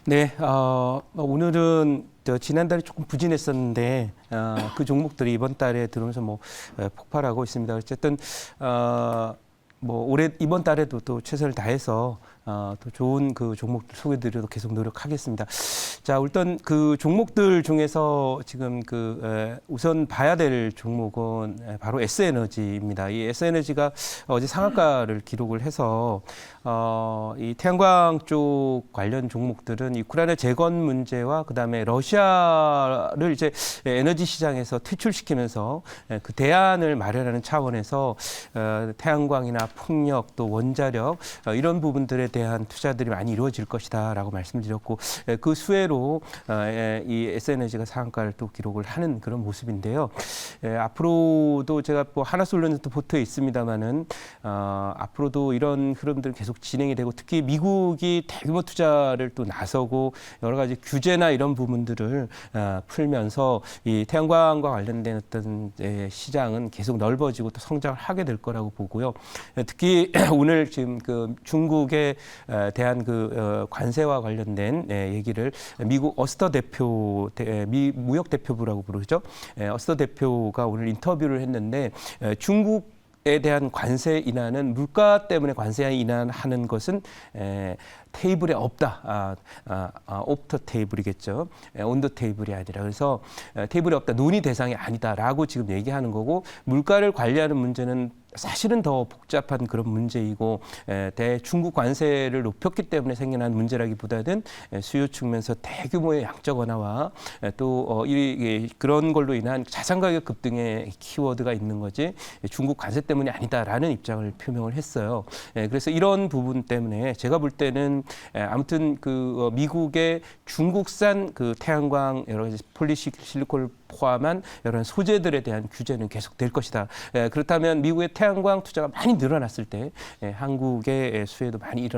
네, 오늘은 지난달에 조금 부진했었는데 그 종목들이 이번 달에 들어오면서 폭발하고 있습니다. 어쨌든 올해 이번 달에도 또 최선을 다해서 또 좋은 그 종목들 소개드리도록 계속 노력하겠습니다. 자, 일단 그 종목들 중에서 지금 우선 봐야 될 종목은 바로 S에너지입니다. 이 S에너지가 어제 상한가를 기록을 해서 이 태양광 쪽 관련 종목들은 우크라이나 재건 문제와 그다음에 러시아를 이제 에너지 시장에서 퇴출시키면서 그 대안을 마련하는 차원에서 태양광이나 풍력 또 원자력 이런 부분들에 대한 투자들이 많이 이루어질 것이다라고 말씀드렸고 그 수혜로 이 S에너지가 상한가를 또 기록을 하는 그런 모습인데요. 앞으로도 제가 하나솔루션도 보트에 있습니다만은 앞으로도 이런 흐름들은 계속 진행이 되고 특히 미국이 대규모 투자를 또 나서고 여러 가지 규제나 이런 부분들을 풀면서 이 태양광과 관련된 어떤 시장은 계속 넓어지고 또 성장을 하게 될 거라고 보고요. 특히 오늘 지금 그 중국에 대한 관세와 관련된 얘기를 미국 어스터 대표, 미 무역 대표부라고 부르죠. 어스터 대표가 오늘 인터뷰를 했는데 중국에 대한 관세 인하는 물가 때문에 관세 인하하는 것은 테이블에 없다. 오프 더 테이블이겠죠. 온 더 테이블이 아니라. 그래서 테이블에 없다. 논의 대상이 아니다라고 지금 얘기하는 거고 물가를 관리하는 문제는 사실은 더 복잡한 그런 문제이고 중국 관세를 높였기 때문에 생겨난 문제라기보다는 수요 측면에서 대규모의 양적 완화와 또 그런 걸로 인한 자산 가격 급등의 키워드가 있는 거지 중국 관세 때문이 아니다라는 입장을 표명을 했어요. 그래서 이런 부분 때문에 제가 볼 때는 아무튼 미국의 중국산 태양광 여러 가지 폴리실리콘을 포함한 여러 소재들에 대한 규제는 계속될 것이다. 그렇다면 미국의 태양광 투자가 많이 늘어났을 때 한국의 수혜도 많이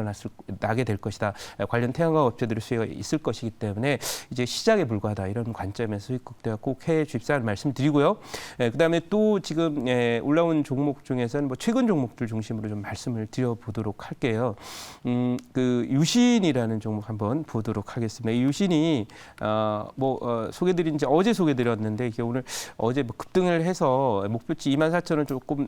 나게 될 것이다. 관련 태양광 업체들의 수혜가 있을 것이기 때문에 이제 시작에 불과하다. 이런 관점에서 수익 극대화 꼭 해 주십사를 말씀드리고요. 그다음에 또 지금 올라온 종목 중에서는 최근 종목들 중심으로 좀 말씀을 드려보도록 할게요. 유신이라는 종목 한번 보도록 하겠습니다. 이 유신이 소개드린 지 어제 소개드렸는데 이게 오늘 어제 급등을 해서 목표치 24,000원 조금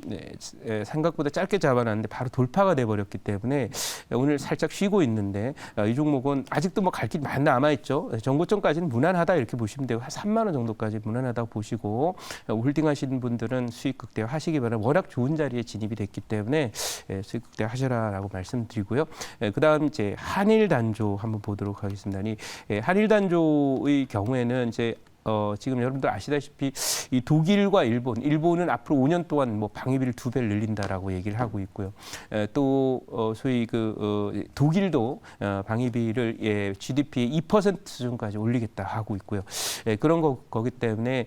생각보다 짧게 잡아놨는데 바로 돌파가 돼버렸기 때문에 오늘 살짝 쉬고 있는데 이 종목은 아직도 갈 길이 많이 남아있죠. 정고점까지는 무난하다 이렇게 보시면 되고 한 3만 원 정도까지 무난하다고 보시고 홀딩하시는 분들은 수익 극대화 하시기 바랍니다. 워낙 좋은 자리에 진입이 됐기 때문에 수익 극대화 하셔라라고 말씀드리고요. 그다음 이제 한일단조 한번 보도록 하겠습니다. 한일단조의 경우에는 이제 지금 여러분들 아시다시피 이 독일과 일본은 앞으로 5년 동안 방위비를 2배를 늘린다라고 얘기를 하고 있고요. 또 소위 독일도 방위비를 GDP의 2% 수준까지 올리겠다 하고 있고요. 그런 거기 때문에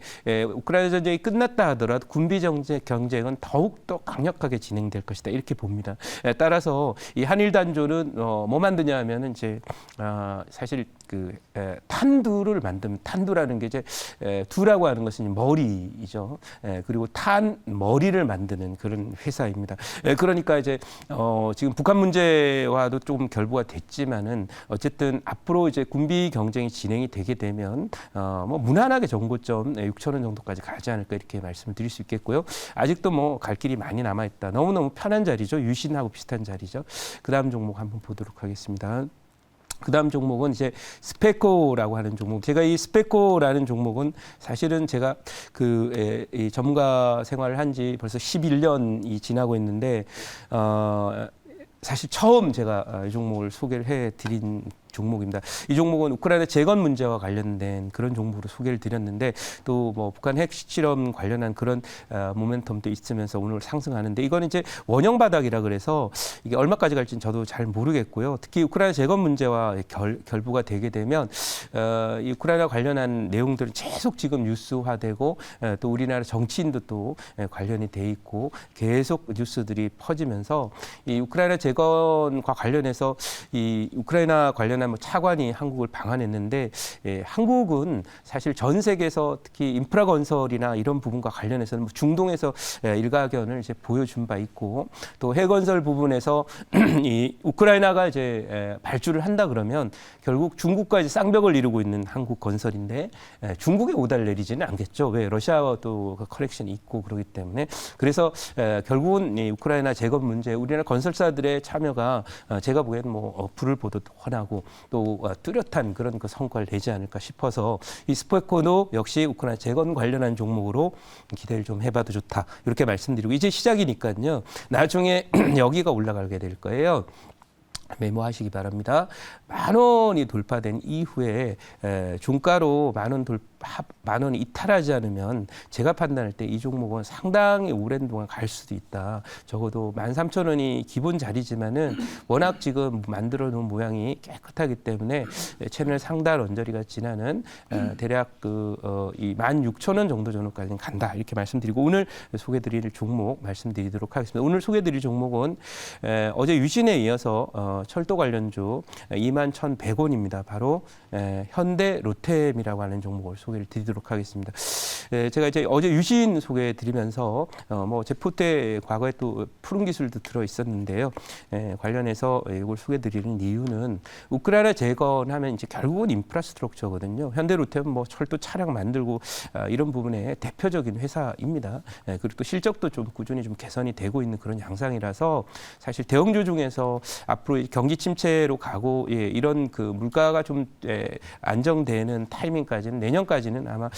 우크라이나 전쟁이 끝났다 하더라도 군비 경쟁은 더욱 더 강력하게 진행될 것이다 이렇게 봅니다. 따라서 이 한일 단조는 뭐 만드냐 하면은 이제 사실 탄두를 만드는 탄두라는 게 이제 두라고 하는 것은 머리이죠. 그리고 머리를 만드는 그런 회사입니다. 그러니까 이제 지금 북한 문제와도 조금 결부가 됐지만은 어쨌든 앞으로 이제 군비 경쟁이 진행이 되게 되면 무난하게 정고점 6,000원 정도까지 가지 않을까 이렇게 말씀을 드릴 수 있겠고요. 아직도 갈 길이 많이 남아 있다. 너무너무 편한 자리죠. 유신하고 비슷한 자리죠. 그다음 종목 한번 보도록 하겠습니다. 그다음 종목은 이제 스페코라고 하는 종목. 제가 이 스페코라는 종목은 사실은 제가 이 전문가 생활을 한 지 벌써 11년이 지나고 있는데 사실 처음 제가 이 종목을 소개를 해드린 종목입니다. 이 종목은 우크라이나 재건 문제와 관련된 그런 종목으로 소개를 드렸는데 또 북한 핵 실험 관련한 그런 모멘텀도 있으면서 오늘 상승하는데 이건 이제 원형 바닥이라 그래서 이게 얼마까지 갈지는 저도 잘 모르겠고요. 특히 우크라이나 재건 문제와 결부가 되게 되면 이 우크라이나 관련한 내용들은 계속 지금 뉴스화되고 또 우리나라 정치인도 또 관련이 돼 있고 계속 뉴스들이 퍼지면서 이 우크라이나 재건과 관련해서 이 우크라이나 관련 관련한 뭐 차관이 한국을 방한했는데 한국은 사실 전 세계에서 특히 인프라 건설이나 이런 부분과 관련해서는 뭐 중동에서 일가견을 이제 보여준 바 있고 또 해건설 부분에서 이 우크라이나가 이제 발주를 한다 그러면 결국 중국과 이제 쌍벽을 이루고 있는 한국 건설인데 중국에 오다를 내리지는 않겠죠. 왜 러시아와 또 그 커넥션이 있고 그러기 때문에 그래서 결국은 이 우크라이나 재건 문제 우리나라 건설사들의 참여가 제가 보기에는 뭐 불을 보듯 환하고 또 뚜렷한 그런 그 성과를 내지 않을까 싶어서 이 스포에코도 역시 우크라이나 재건 관련한 종목으로 기대를 좀 해봐도 좋다 이렇게 말씀드리고 이제 시작이니까요. 나중에 여기가 올라가게 될 거예요. 메모하시기 바랍니다. 10,000원이 돌파된 이후에 종가로 10,000원 이탈하지 않으면 제가 판단할 때 이 종목은 상당히 오랜 동안 갈 수도 있다. 적어도 13,000원이 기본 자리지만은 워낙 지금 만들어 놓은 모양이 깨끗하기 때문에 채널 상단 언저리가 지나는 대략 이 16,000원 정도 전후까지는 간다. 이렇게 말씀드리고 오늘 소개드릴 종목 말씀드리도록 하겠습니다. 오늘 소개드릴 종목은 어제 유신에 이어서 철도 관련주 21,100원입니다. 바로 현대 로템이라고 하는 종목을 소개를 드리도록 하겠습니다. 제가 이제 어제 유신 소개드리면서 뭐 제포테 과거에 또 푸른 기술도 들어 있었는데요. 관련해서 이걸 소개드리는 이유는 우크라이나 재건하면 이제 결국은 인프라스트럭처거든요. 현대 로템은 뭐 철도 차량 만들고 이런 부분에 대표적인 회사입니다. 그리고 또 실적도 좀 꾸준히 좀 개선이 되고 있는 그런 양상이라서 사실 대형주 중에서 앞으로 경기 침체로 가고 이런 그 물가가 좀 안정되는 타이밍까지는 내년까지는 아마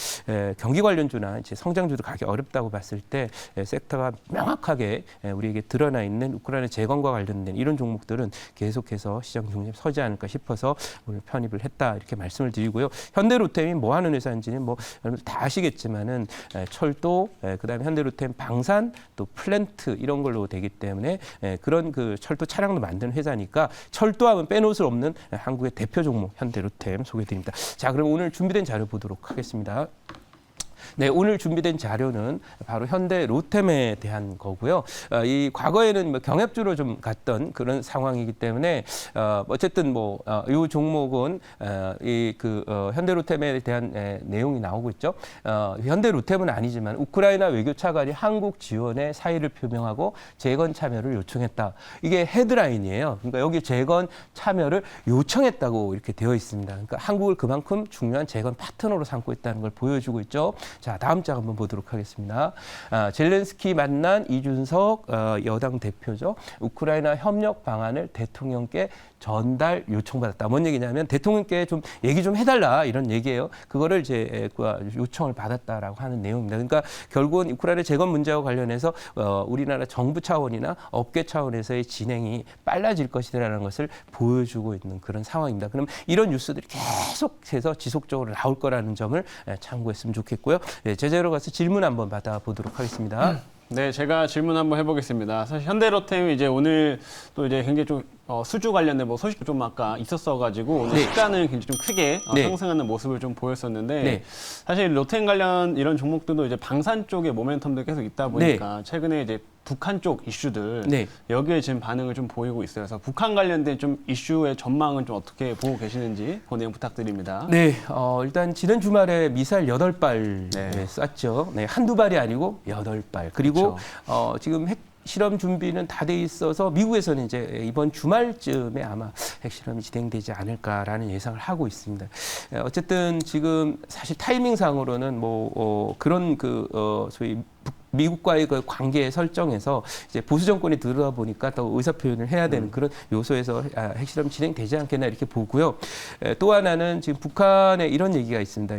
경기 관련주나 이제 성장주도 가기 어렵다고 봤을 때 섹터가 명확하게 우리에게 드러나 있는 우크라이나 재건과 관련된 이런 종목들은 계속해서 시장 중심에 서지 않을까 싶어서 오늘 편입을 했다 이렇게 말씀을 드리고요. 현대로템이 뭐 하는 회사인지는 뭐 여러분들 다 아시겠지만은 철도 그다음에 현대로템 방산 또 플랜트 이런 걸로 되기 때문에 그런 그 철도 차량도 만드는 회사니까 철도하면 빼놓을 수 없는 한국의 대표 종목 현대로템 소개드립니다. 자, 그럼 오늘 준비된 자료 보도록 하겠습니다. 네, 오늘 준비된 자료는 바로 현대 로템에 대한 거고요. 이 과거에는 뭐 경합주로 좀 갔던 그런 상황이기 때문에 어쨌든 뭐 이 종목은 이 현대 로템에 대한 내용이 나오고 있죠. 현대 로템은 아니지만 우크라이나 외교 차관이 한국 지원에 사의를 표명하고 재건 참여를 요청했다. 이게 헤드라인이에요. 그러니까 여기 재건 참여를 요청했다고 이렇게 되어 있습니다. 그러니까 한국을 그만큼 중요한 재건 파트너로 삼고 있다는 걸 보여주고 있죠. 자, 다음 장 한번 보도록 하겠습니다. 젤렌스키 만난 이준석 여당 대표죠. 우크라이나 협력 방안을 대통령께 전달 요청받았다. 뭔 얘기냐면 대통령께 좀 얘기 좀 해달라 이런 얘기예요. 그거를 이제 요청을 받았다라고 하는 내용입니다. 그러니까 결국은 우크라이나 재건 문제와 관련해서 우리나라 정부 차원이나 업계 차원에서의 진행이 빨라질 것이라는 것을 보여주고 있는 그런 상황입니다. 그럼 이런 뉴스들이 계속해서 지속적으로 나올 거라는 점을 참고했으면 좋겠고요. 제자로 가서 질문 한번 받아보도록 하겠습니다. 네, 제가 질문 한번 해보겠습니다. 사실 현대로템이 이제 오늘 또 이제 굉장히 좀 수주 관련된 뭐 소식도 좀 아까 있었어가지고 오늘 네. 시가는 굉장히 좀 크게 네. 상승하는 모습을 좀 보였었는데 네. 사실 로템 관련 이런 종목들도 이제 방산 쪽에 모멘텀도 계속 있다 보니까 최근에 이제 북한 쪽 이슈들 네. 여기에 지금 반응을 좀 보이고 있어요. 그래서 북한 관련된 좀 이슈의 전망은 좀 어떻게 보고 계시는지 그 내용 부탁드립니다. 네, 일단 지난 주말에 미사일 8발 쐈죠. 네, 한두 발이 아니고 8발. 그리고 그렇죠. 지금 핵 실험 준비는 다 돼 있어서 미국에서는 이제 이번 주말쯤에 아마 핵실험이 진행되지 않을까라는 예상을 하고 있습니다. 어쨌든 지금 사실 타이밍상으로는 뭐 그런 소위 미국과의 그 관계 설정에서 이제 보수 정권이 들어가 보니까 더 의사 표현을 해야 되는 그런 요소에서 핵실험 진행되지 않겠나 이렇게 보고요. 또 하나는 지금 북한에 이런 얘기가 있습니다.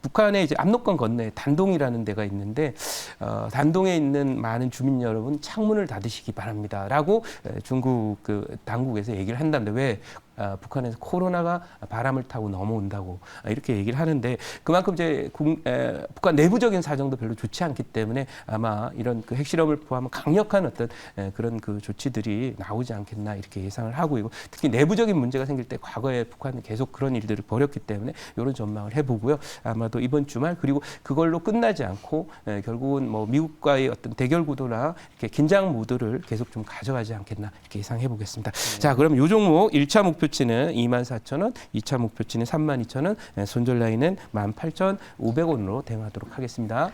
북한에 이제 압록강 건너에 단동이라는 데가 있는데 단동에 있는 많은 주민 여러분 창문을 닫으시기 바랍니다라고 중국 그 당국에서 얘기를 한다는데 왜? 북한에서 코로나가 바람을 타고 넘어온다고 이렇게 얘기를 하는데 그만큼 이제 북한 내부적인 사정도 별로 좋지 않기 때문에 아마 이런 그 핵실험을 포함한 강력한 어떤 그런 그 조치들이 나오지 않겠나 이렇게 예상을 하고 있고 특히 내부적인 문제가 생길 때 과거에 북한은 계속 그런 일들을 벌였기 때문에 이런 전망을 해보고요. 아마도 이번 주말 그리고 그걸로 끝나지 않고 결국은 뭐 미국과의 어떤 대결 구도나 이렇게 긴장 모드를 계속 좀 가져가지 않겠나 이렇게 예상해 보겠습니다. 자, 그럼 요 종목 1차 목표 목표치는 24,000원, 2차 목표치는 32,000원, 손절 라인은 18,500원으로 대응하도록 하겠습니다.